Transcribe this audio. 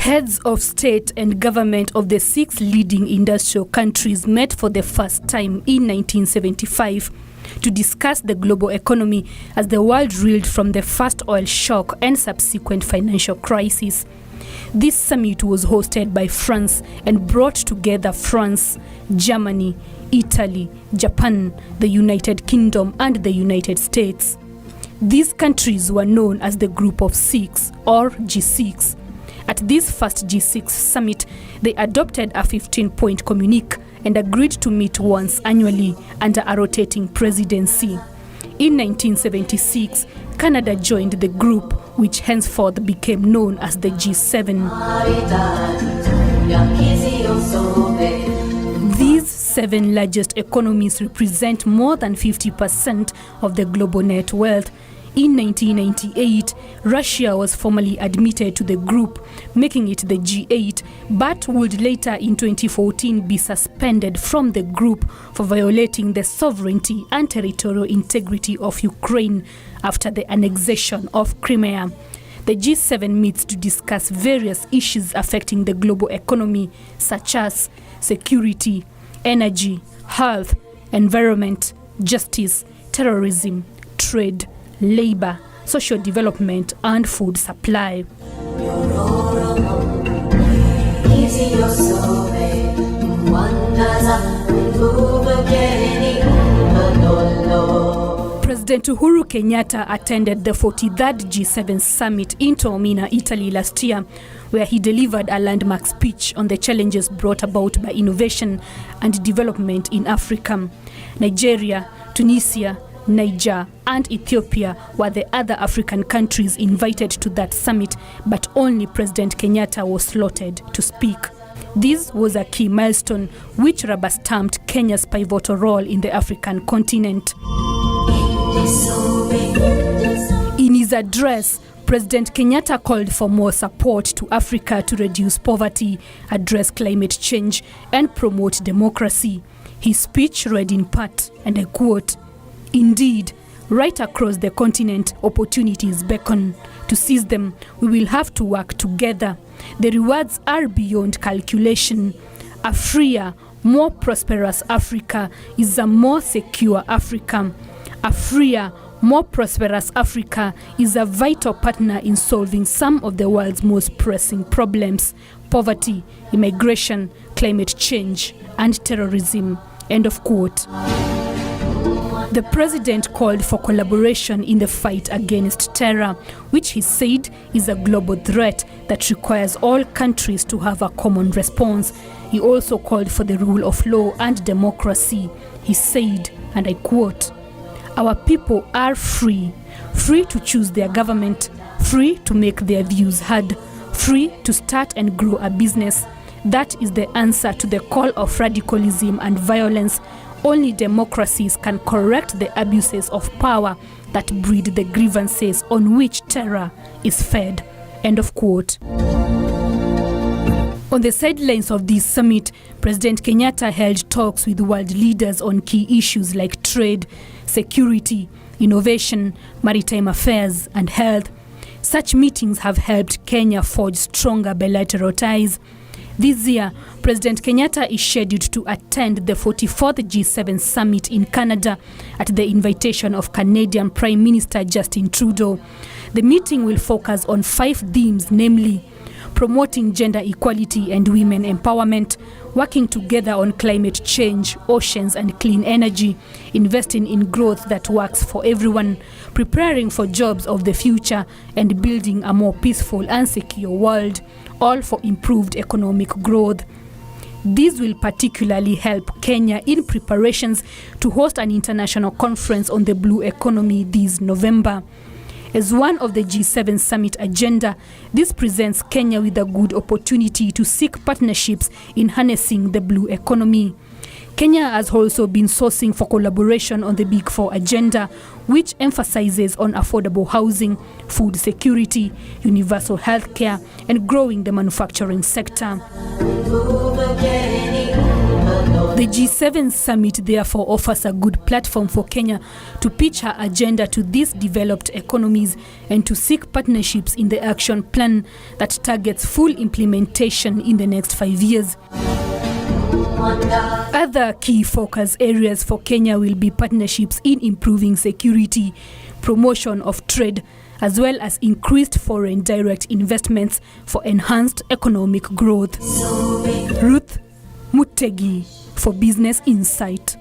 Heads of state and government of the 6 leading industrial countries met for the first time in 1975 to discuss the global economy as the world reeled from the first oil shock and subsequent financial crisis. This summit was hosted by France and brought together France, Germany, Italy, Japan, the United Kingdom, and the United States. These countries were known as the Group of Six, or G6. At this first G6 summit, they adopted a 15-point communique and agreed to meet once annually under a rotating presidency. In 1976, Canada joined the group, which henceforth became known as the G7. These 7 largest economies represent more than 50% of the global net wealth. In 1998, Russia was formally admitted to the group, making it the G8, but would later in 2014 be suspended from the group for violating the sovereignty and territorial integrity of Ukraine after the annexation of Crimea. The G7 meets to discuss various issues affecting the global economy, such as security, energy, health, environment, justice, terrorism, trade, labor, social development, and food supply. President Uhuru Kenyatta attended the 43rd G7 summit in Taormina, Italy last year, where he delivered a landmark speech on the challenges brought about by innovation and development in Africa. Nigeria, Tunisia, Niger, and Ethiopia were the other African countries invited to that summit, but only President Kenyatta was slotted to speak. This was a key milestone which rubber-stamped Kenya's pivotal role in the African continent. In his address, President Kenyatta called for more support to Africa to reduce poverty, address climate change, and promote democracy. His speech read in part, and I quote, "Indeed, right across the continent, opportunities beckon. To seize them, we will have to work together. The rewards are beyond calculation. A freer, more prosperous Africa is a more secure Africa. A freer, more prosperous Africa is a vital partner in solving some of the world's most pressing problems: poverty, immigration, climate change, and terrorism." End of quote. The president called for collaboration in the fight against terror, which he said is a global threat that requires all countries to have a common response. He also called for the rule of law and democracy. He said, and I quote, "Our people are free, free to choose their government, free to make their views heard, free to start and grow a business. That is the answer to the call of radicalism and violence. Only democracies can correct the abuses of power that breed the grievances on which terror is fed." End of quote. On the sidelines of this summit, President Kenyatta held talks with world leaders on key issues like trade, security, innovation, maritime affairs, and health. Such meetings have helped Kenya forge stronger bilateral ties. This year, President Kenyatta is scheduled to attend the 44th G7 summit in Canada at the invitation of Canadian Prime Minister Justin Trudeau. The meeting will focus on 5 themes, namely promoting gender equality and women empowerment, working together on climate change, oceans, and clean energy, investing in growth that works for everyone, preparing for jobs of the future, and building a more peaceful and secure world, all for improved economic growth. This will particularly help Kenya in preparations to host an international conference on the blue economy this November. As one of the G7 summit agenda, this presents Kenya with a good opportunity to seek partnerships in harnessing the blue economy. Kenya has also been sourcing for collaboration on the Big Four agenda, which emphasizes on affordable housing, food security, universal healthcare, and growing the manufacturing sector. The G-7 summit therefore offers a good platform for Kenya to pitch her agenda to these developed economies and to seek partnerships in the action plan that targets full implementation in the next 5 years. Other key focus areas for Kenya will be partnerships in improving security, promotion of trade, as well as increased foreign direct investments for enhanced economic growth. Ruth Mutegi for Business Insight.